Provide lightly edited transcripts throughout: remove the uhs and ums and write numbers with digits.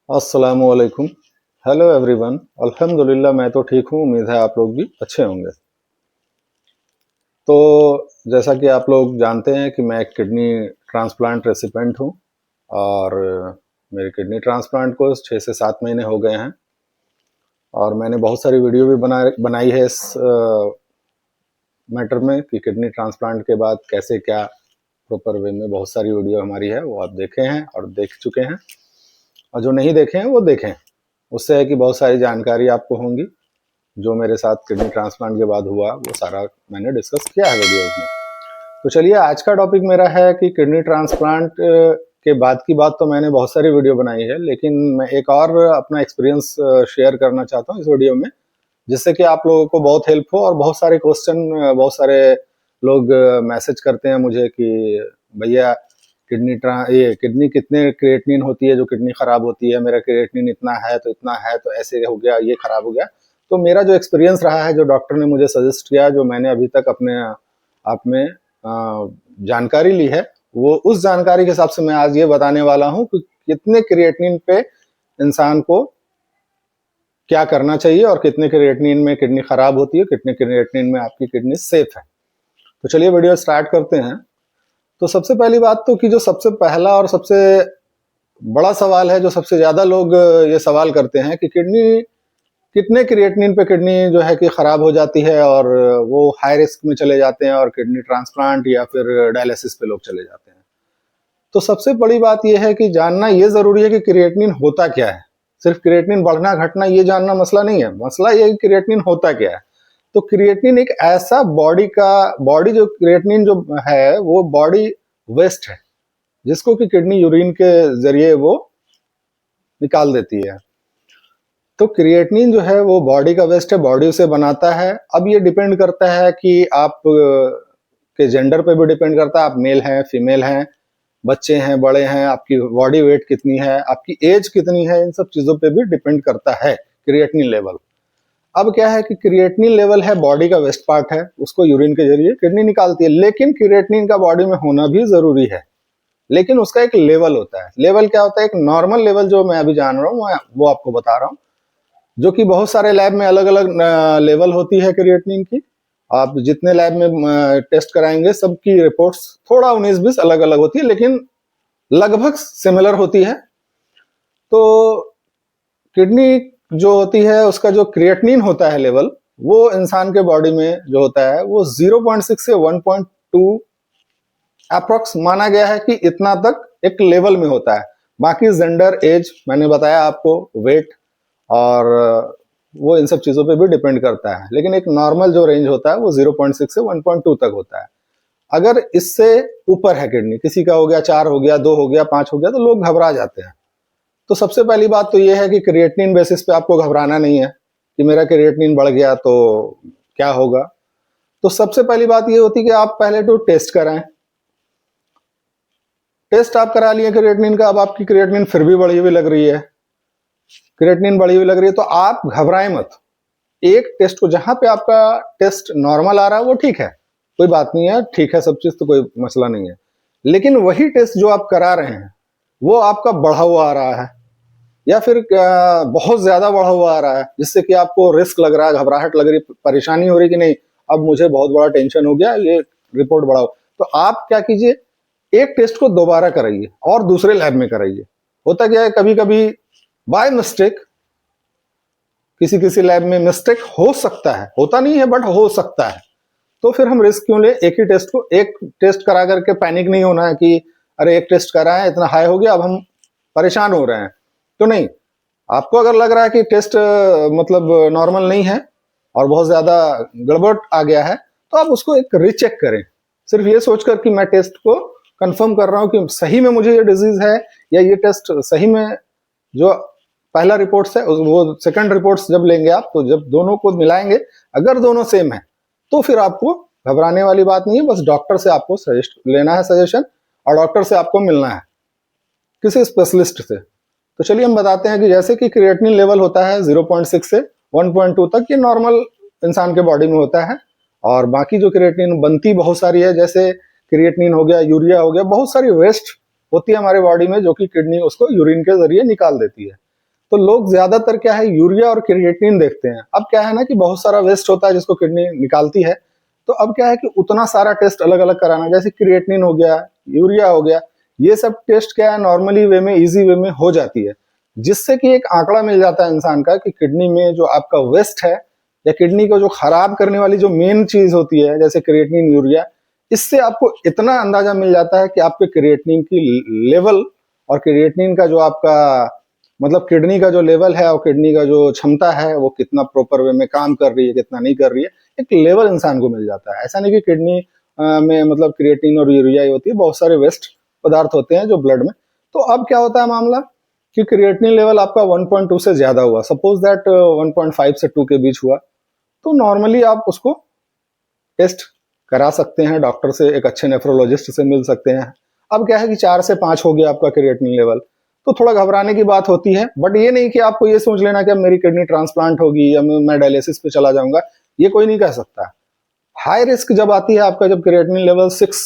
अस्सलामुअलैकुम। Hello everyone. अल्हम्दुलिल्लाह मैं तो ठीक हूँ। उम्मीद है आप लोग भी अच्छे होंगे। तो जैसा कि आप लोग जानते हैं कि मैं एक किडनी ट्रांसप्लांट रेसिपेंट हूँ और मेरी किडनी ट्रांसप्लांट को 6 से 7 महीने हो गए हैं और मैंने बहुत सारी वीडियो भी बनाई है इस मैटर में कि किडनी ट्रांसप्लांट के बाद कैसे क्या प्रॉपर वे में बहुत सारी वीडियो हमारी है, वो आप देखे हैं और देख चुके हैं, और जो नहीं देखे हैं वो देखें। उससे है कि बहुत सारी जानकारी आपको होंगी। जो मेरे साथ किडनी ट्रांसप्लांट के बाद हुआ वो सारा मैंने डिस्कस किया है वीडियोज में। तो चलिए, आज का टॉपिक मेरा है कि किडनी ट्रांसप्लांट के बाद की बात तो मैंने बहुत सारी वीडियो बनाई है, लेकिन मैं एक और अपना एक्सपीरियंस शेयर करना चाहता हूँ इस वीडियो में, जिससे कि आप लोगों को बहुत हेल्प हो। और बहुत सारे क्वेश्चन, बहुत सारे लोग मैसेज करते हैं मुझे कि भैया ये किडनी कितने क्रिएटिनिन होती है जो किडनी खराब होती है, मेरा क्रिएटिनिन इतना है तो इतना है तो ऐसे हो गया, ये खराब हो गया। तो मेरा जो एक्सपीरियंस रहा है, जो डॉक्टर ने मुझे सजेस्ट किया, जो मैंने अभी तक अपने आप में जानकारी ली है, वो उस जानकारी के हिसाब से मैं आज ये बताने वाला हूँ कि कितने क्रिएटिनिन पे इंसान को क्या करना चाहिए और कितने क्रिएटिनिन में किडनी खराब होती है, कितने क्रिएटिनिन में आपकी किडनी सेफ है। तो चलिए वीडियो स्टार्ट करते हैं। तो सबसे पहली बात तो कि जो सबसे पहला और सबसे बड़ा सवाल है, जो सबसे ज्यादा लोग ये सवाल करते हैं कि किडनी कितने क्रिएटिनिन पे किडनी जो है कि खराब हो जाती है और वो हाई रिस्क में चले जाते हैं और किडनी ट्रांसप्लांट या फिर डायलिसिस पे लोग चले जाते हैं। तो सबसे बड़ी बात यह है कि जानना ये जरूरी है कि क्रिएटिनिन होता क्या है। सिर्फ क्रिएटिनिन बढ़ना घटना ये जानना मसला नहीं है, मसला ये है कि क्रिएटिनिन होता क्या है। तो क्रिएटिनिन एक ऐसा बॉडी जो क्रिएटिनिन जो है वो बॉडी वेस्ट है, जिसको कि किडनी यूरिन के जरिए वो निकाल देती है। तो क्रिएटिनिन जो है वो बॉडी का वेस्ट है, बॉडी उसे बनाता है। अब ये डिपेंड करता है कि आप के जेंडर पे भी डिपेंड करता है, आप मेल हैं फीमेल हैं, बच्चे हैं बड़े हैं, आपकी बॉडी वेट कितनी है, आपकी एज कितनी है, इन सब चीजों पे भी डिपेंड करता है क्रिएटिनिन लेवल। अब क्या है कि क्रिएटिनिन लेवल है, बॉडी का वेस्ट पार्ट है, उसको यूरिन के जरिए किडनी निकालती है। लेकिन क्रिएटिनिन का बॉडी में होना भी जरूरी है, लेकिन उसका एक लेवल होता है। लेवल क्या होता है? एक नॉर्मल लेवल जो मैं अभी जान रहा हूँ वो आपको बता रहा हूँ, जो कि बहुत सारे लैब में अलग अलग लेवल होती है क्रिएटिनिन की। आप जितने लैब में टेस्ट कराएंगे सबकी रिपोर्ट्स थोड़ा 19-20 अलग अलग होती है, लेकिन लगभग सिमिलर होती है। तो किडनी जो होती है उसका जो क्रिएटिनिन होता है लेवल, वो इंसान के बॉडी में जो होता है वो 0.6 से 1.2 अप्रोक्स माना गया है कि इतना तक एक लेवल में होता है। बाकी जेंडर, एज मैंने बताया आपको, वेट और वो इन सब चीजों पे भी डिपेंड करता है। लेकिन एक नॉर्मल जो रेंज होता है वो 0.6 से 1.2 तक होता है। अगर इससे ऊपर है किडनी, किसी का हो गया 4 हो गया 2 हो गया 5 हो गया, तो लोग घबरा जाते हैं। तो सबसे पहली बात तो ये है कि क्रिएटिनिन बेसिस पे आपको घबराना नहीं है कि मेरा क्रिएटिनिन बढ़ गया तो क्या होगा। तो सबसे पहली बात ये होती है कि आप पहले तो टेस्ट कराएं। टेस्ट आप करा लिए क्रिएटिनिन का, अब आपकी क्रिएटिनिन फिर भी बढ़ी हुई लग रही है, क्रिएटिनिन बढ़ी हुई लग रही है, तो आप घबराएं मत। एक टेस्ट को, जहां पे आपका टेस्ट नॉर्मल आ रहा है वो ठीक है, कोई बात नहीं है, ठीक है सब चीज, तो कोई मसला नहीं है। लेकिन वही टेस्ट जो आप करा रहे हैं वो आपका बढ़ा हुआ आ रहा है या फिर बहुत ज्यादा बढ़ा हुआ आ रहा है, जिससे कि आपको रिस्क लग रहा है, घबराहट लग रही, परेशानी हो रही कि नहीं अब मुझे बहुत बड़ा टेंशन हो गया, ये रिपोर्ट बढ़ाओ। तो आप क्या कीजिए, एक टेस्ट को दोबारा कराइए और दूसरे लैब में कराइए। होता क्या है, कभी कभी बाय मिस्टेक किसी किसी लैब में मिस्टेक हो सकता है, होता नहीं है बट हो सकता है। तो फिर हम रिस्क क्यों ले, एक ही टेस्ट को, एक टेस्ट करा करके पैनिक नहीं होना है कि अरे एक टेस्ट करा है इतना हाई हो गया अब हम परेशान हो रहे हैं। तो नहीं, आपको अगर लग रहा है कि टेस्ट मतलब नॉर्मल नहीं है और बहुत ज्यादा गड़बड़ आ गया है, तो आप उसको एक रीचेक करें। सिर्फ ये सोचकर कि मैं टेस्ट को कंफर्म कर रहा हूं कि सही में मुझे ये डिजीज है, या ये टेस्ट सही में जो पहला रिपोर्ट्स है वो सेकंड रिपोर्ट्स जब लेंगे आप, तो जब दोनों को मिलाएंगे अगर दोनों सेम है तो फिर आपको घबराने वाली बात नहीं है। बस डॉक्टर से आपको सजेस्ट लेना है, सजेशन, और डॉक्टर से आपको मिलना है, किसी स्पेशलिस्ट से। तो चलिए हम बताते हैं कि जैसे कि क्रिएटिनिन लेवल होता है 0.6 से 1.2 तक, ये नॉर्मल इंसान के बॉडी में होता है। और बाकी जो क्रिएटिनिन बनती बहुत सारी है, जैसे क्रिएटिनिन हो गया, यूरिया हो गया, बहुत सारी वेस्ट होती है हमारे बॉडी में जो कि किडनी उसको यूरिन के जरिए निकाल देती है। तो लोग ज्यादातर क्या है यूरिया और क्रिएटिनिन देखते हैं। अब क्या है ना कि बहुत सारा वेस्ट होता है जिसको किडनी निकालती है, तो अब क्या है कि उतना सारा टेस्ट अलग अलग कराना, जैसे क्रिएटिनिन हो गया, यूरिया हो गया, ये सब टेस्ट क्या है नॉर्मली वे में, इजी वे में हो जाती है, जिससे कि एक आंकड़ा मिल जाता है इंसान का कि किडनी में जो आपका वेस्ट है या किडनी को जो खराब करने वाली जो मेन चीज होती है जैसे क्रिएटिनिन, यूरिया, इससे आपको इतना अंदाजा मिल जाता है कि आपके क्रिएटिनिन की लेवल और क्रिएटिनिन का जो आपका मतलब किडनी का जो लेवल है और किडनी का जो क्षमता है वो कितना प्रॉपर वे में काम कर रही है, कितना नहीं कर रही है, एक लेवल इंसान को मिल जाता है। ऐसा नहीं कि किडनी में मतलब क्रिएटिनिन और यूरिया ही होती है, बहुत सारे वेस्ट पदार्थ होते हैं जो ब्लड में। तो अब क्या होता है मामला कि क्रिएटिनिन लेवल आपका 1.2 से ज्यादा हुआ, सपोज दैट 1.5 से 2 के बीच हुआ, तो नॉर्मली आप उसको टेस्ट करा सकते हैं डॉक्टर से, एक अच्छे नेफ्रोलॉजिस्ट से मिल सकते हैं। अब क्या है कि 4 से 5 हो गया आपका क्रिएटिनिन लेवल, तो थोड़ा घबराने की बात होती है, बट ये नहीं कि आपको ये सोच लेना कि अब मेरी किडनी ट्रांसप्लांट होगी या मैं डायलिसिस पे चला जाऊंगा, ये कोई नहीं कह सकता। हाई रिस्क जब आती है आपका, जब क्रिएटिनिन लेवल 6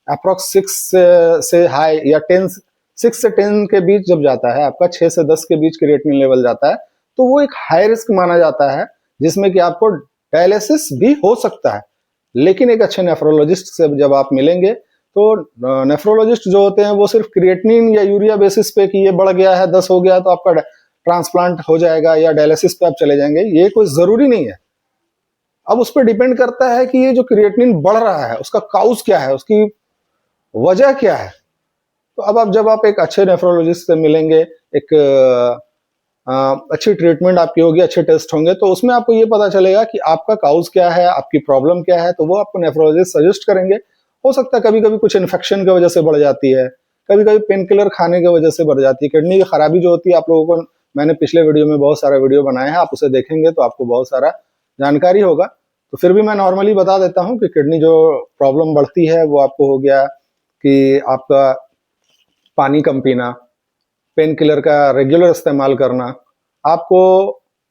अप्रोक्स 6 से हाई या 10, 6 से 10 के बीच जब जाता है आपका, 6 से 10 के बीच क्रिएटिनिन लेवल जाता है, तो वो एक हाई रिस्क माना जाता है जिसमें कि आपको डायलिसिस भी हो सकता है। लेकिन एक अच्छे नेफ्रोलॉजिस्ट से जब आप मिलेंगे तो नेफ्रोलॉजिस्ट जो होते हैं वो सिर्फ क्रिएटिनिन या यूरिया बेसिस पे कि ये बढ़ गया है, 10 हो गया तो आपका ट्रांसप्लांट हो जाएगा या डायलिसिस पे आप चले जाएंगे, ये कोई जरूरी नहीं है। अब उस पर डिपेंड करता है कि ये जो क्रिएटिनिन बढ़ रहा है उसका काउज क्या है, उसकी वजह क्या है। तो अब जब आप एक अच्छे नेफ्रोलॉजिस्ट से मिलेंगे, एक अच्छी ट्रीटमेंट आपकी होगी, अच्छे टेस्ट होंगे, तो उसमें आपको ये पता चलेगा कि आपका काउज क्या है, आपकी प्रॉब्लम क्या है, तो वो आपको नेफ्रोलॉजिस्ट सजेस्ट करेंगे। हो सकता है कभी कभी कुछ इन्फेक्शन की वजह से बढ़ जाती है, कभी कभी पेन किलर खाने की वजह से बढ़ जाती है। किडनी की खराबी जो होती है, आप लोगों को मैंने पिछले वीडियो में बहुत सारा वीडियो बनाया है, आप उसे देखेंगे तो आपको बहुत सारा जानकारी होगा। तो फिर भी मैं नॉर्मली बता देता हूँ कि किडनी जो प्रॉब्लम बढ़ती है वो आपको हो गया कि आपका पानी कम पीना, पेन किलर का रेगुलर इस्तेमाल करना, आपको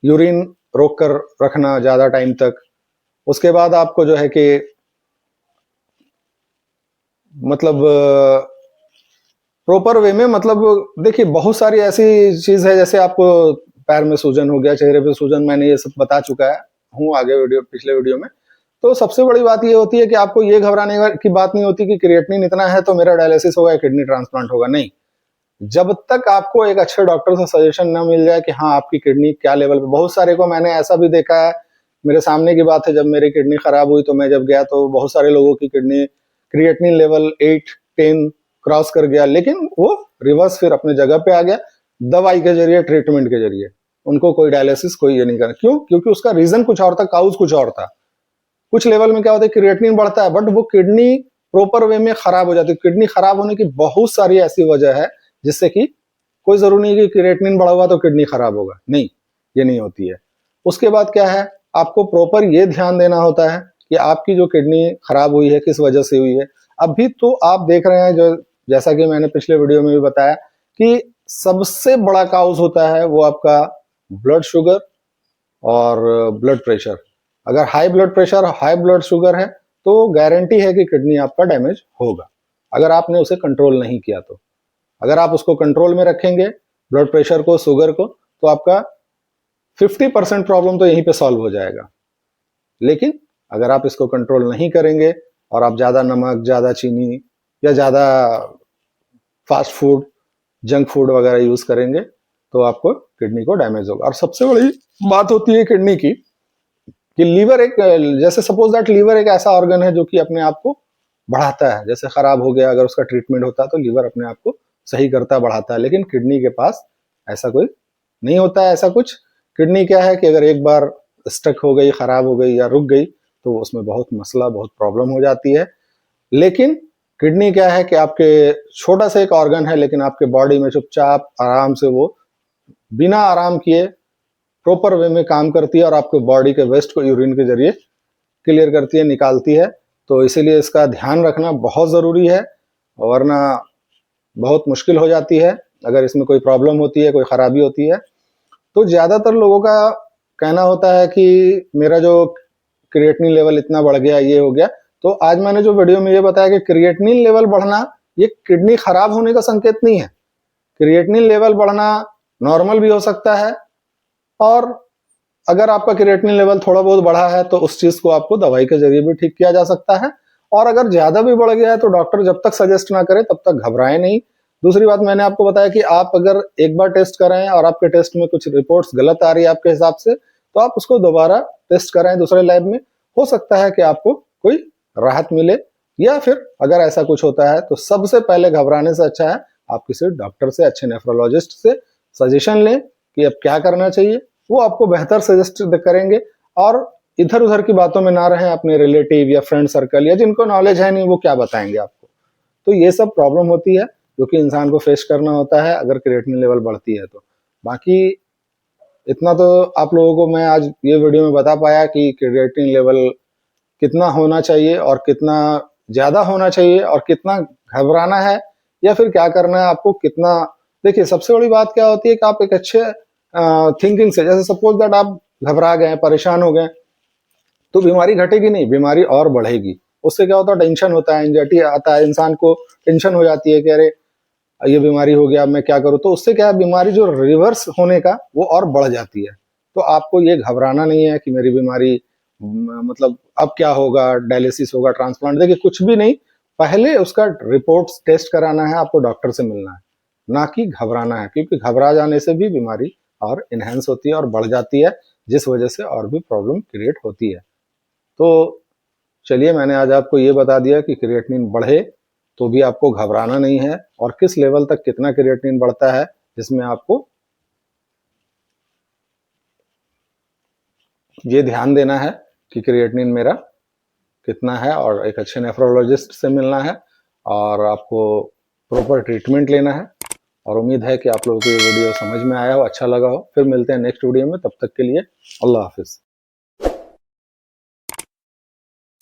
यूरिन रोक कर रखना ज्यादा टाइम तक, उसके बाद आपको जो है कि मतलब प्रॉपर वे में, मतलब देखिए बहुत सारी ऐसी चीज है, जैसे आपको पैर में सूजन हो गया, चेहरे पे सूजन, मैंने ये सब बता चुका हूँ आगे वीडियो, पिछले वीडियो में। तो सबसे बड़ी बात ये होती है कि आपको ये घबराने की बात नहीं होती कि क्रिएटिनिन इतना है तो मेरा डायलिसिस होगा या किडनी ट्रांसप्लांट होगा, नहीं। जब तक आपको एक अच्छे डॉक्टर से सजेशन ना मिल जाए कि हाँ आपकी किडनी क्या लेवल पे, बहुत सारे को मैंने ऐसा भी देखा है, मेरे सामने की बात है, जब मेरी किडनी खराब हुई तो मैं जब गया तो बहुत सारे लोगों की किडनी क्रिएटिनिन लेवल 8, 10 क्रॉस कर गया, लेकिन वो रिवर्स फिर अपने जगह पे आ गया, दवाई के जरिए, ट्रीटमेंट के जरिए। उनको कोई डायलिसिस कोई ये नहीं करना, क्यों? क्योंकि उसका रीजन कुछ और था, काउज कुछ और था। कुछ लेवल में क्या होता है, क्रिएटिनिन बढ़ता है बट वो किडनी प्रॉपर वे में खराब हो जाती है। किडनी खराब होने की बहुत सारी ऐसी वजह है जिससे कि कोई जरूरी नहीं कि क्रिएटिनिन बढ़ा हुआ तो किडनी खराब होगा, नहीं, ये नहीं होती है। उसके बाद क्या है, आपको प्रॉपर ये ध्यान देना होता है कि आपकी जो किडनी खराब हुई है किस वजह से हुई है। अभी तो आप देख रहे हैं, जो जैसा कि मैंने पिछले वीडियो में भी बताया कि सबसे बड़ा काउज होता है वो आपका ब्लड शुगर और ब्लड प्रेशर। अगर high blood pressure, high blood sugar है तो गारंटी है कि किडनी आपका डैमेज होगा, अगर आपने उसे कंट्रोल नहीं किया तो। अगर आप उसको कंट्रोल में रखेंगे, ब्लड प्रेशर को, शुगर को, तो आपका 50% प्रॉब्लम तो यहीं पे सॉल्व हो जाएगा। लेकिन अगर आप इसको कंट्रोल नहीं करेंगे और आप ज्यादा नमक, ज्यादा चीनी या ज्यादा फास्ट फूड, जंक फूड वगैरह यूज करेंगे तो आपको किडनी को डैमेज होगा। और सबसे बड़ी बात होती है किडनी की कि लीवर एक, जैसे सपोज दैट लीवर एक ऐसा ऑर्गन है जो कि अपने आप को बढ़ाता है, जैसे खराब हो गया, अगर उसका ट्रीटमेंट होता है तो लीवर अपने आप को सही करता, बढ़ाता है। लेकिन किडनी के पास ऐसा कोई नहीं होता है, ऐसा कुछ। किडनी क्या है कि अगर एक बार स्टक हो गई, खराब हो गई या रुक गई तो उसमें बहुत मसला, बहुत प्रॉब्लम हो जाती है। लेकिन किडनी क्या है कि आपके छोटा सा एक ऑर्गन है, लेकिन आपके बॉडी में चुपचाप आराम से वो बिना आराम किए प्रॉपर वे में काम करती है और आपके बॉडी के वेस्ट को यूरिन के जरिए क्लियर करती है, निकालती है। तो इसीलिए इसका ध्यान रखना बहुत जरूरी है, वरना बहुत मुश्किल हो जाती है अगर इसमें कोई प्रॉब्लम होती है, कोई खराबी होती है। तो ज्यादातर लोगों का कहना होता है कि मेरा जो क्रिएटिनिन लेवल इतना बढ़ गया, ये हो गया। तो आज मैंने जो वीडियो में ये बताया कि क्रिएटिनिन लेवल बढ़ना ये किडनी खराब होने का संकेत नहीं है। क्रिएटिनिन लेवल बढ़ना नॉर्मल भी हो सकता है, और अगर आपका क्रिएटिनिन लेवल थोड़ा बहुत बढ़ा है तो उस चीज को आपको दवाई के जरिए भी ठीक किया जा सकता है। और अगर ज्यादा भी बढ़ गया है तो डॉक्टर जब तक सजेस्ट ना करे तब तक घबराएं नहीं। दूसरी बात, मैंने आपको बताया कि आप अगर एक बार टेस्ट कराएं और आपके टेस्ट में कुछ रिपोर्ट्स गलत आ रही है आपके हिसाब से, तो आप उसको दोबारा टेस्ट कराएं दूसरे लैब में। हो सकता है कि आपको कोई राहत मिले, या फिर अगर ऐसा कुछ होता है तो सबसे पहले घबराने से अच्छा है आप किसी डॉक्टर से, अच्छे नेफ्रोलॉजिस्ट से सजेशन लें कि अब क्या करना चाहिए। वो आपको बेहतर सजेस्ट करेंगे, और इधर उधर की बातों में ना रहें। अपने रिलेटिव या फ्रेंड सर्कल या जिनको नॉलेज है नहीं, वो क्या बताएंगे आपको। तो ये सब प्रॉब्लम होती है जो कि इंसान को फेस करना होता है अगर क्रिएटिनिन लेवल बढ़ती है तो। बाकी इतना तो आप लोगों को मैं आज ये वीडियो में बता पाया कि क्रिएटिनिन लेवल कितना होना चाहिए और कितना ज्यादा होना चाहिए, और कितना घबराना है या फिर क्या करना है आपको, कितना। देखिए, सबसे बड़ी बात क्या होती है कि आप एक अच्छे थिंकिंग से, जैसे सपोज दैट आप घबरा गए, परेशान हो गए, तो बीमारी घटेगी नहीं, बीमारी और बढ़ेगी। उससे क्या होता है, टेंशन होता है, एंजाइटी आता है, इंसान को टेंशन हो जाती है कि अरे ये बीमारी हो गया, मैं क्या करूं। तो उससे क्या है, बीमारी जो रिवर्स होने का वो और बढ़ जाती है। तो आपको ये घबराना नहीं है कि मेरी बीमारी मतलब अब क्या होगा, डायलिसिस होगा, ट्रांसप्लांट। देखिए, कुछ भी नहीं, पहले उसका रिपोर्ट्स टेस्ट कराना है, आपको डॉक्टर से मिलना है, ना कि घबराना है। क्योंकि घबरा जाने से भी बीमारी और इनहेंस होती है और बढ़ जाती है, जिस वजह से और भी प्रॉब्लम क्रिएट होती है। तो चलिए, मैंने आज आपको ये बता दिया कि क्रिएटिनिन बढ़े तो भी आपको घबराना नहीं है, और किस लेवल तक कितना क्रिएटिनिन बढ़ता है जिसमें आपको ये ध्यान देना है कि क्रिएटिनिन मेरा कितना है, और एक अच्छे नेफ्रोलॉजिस्ट से मिलना है, और आपको प्रॉपर ट्रीटमेंट लेना है। और उम्मीद है कि आप लोगों को ये वीडियो समझ में आया हो, अच्छा लगा हो। फिर मिलते हैं नेक्स्ट वीडियो में, तब तक के लिए अल्लाह हाफिज।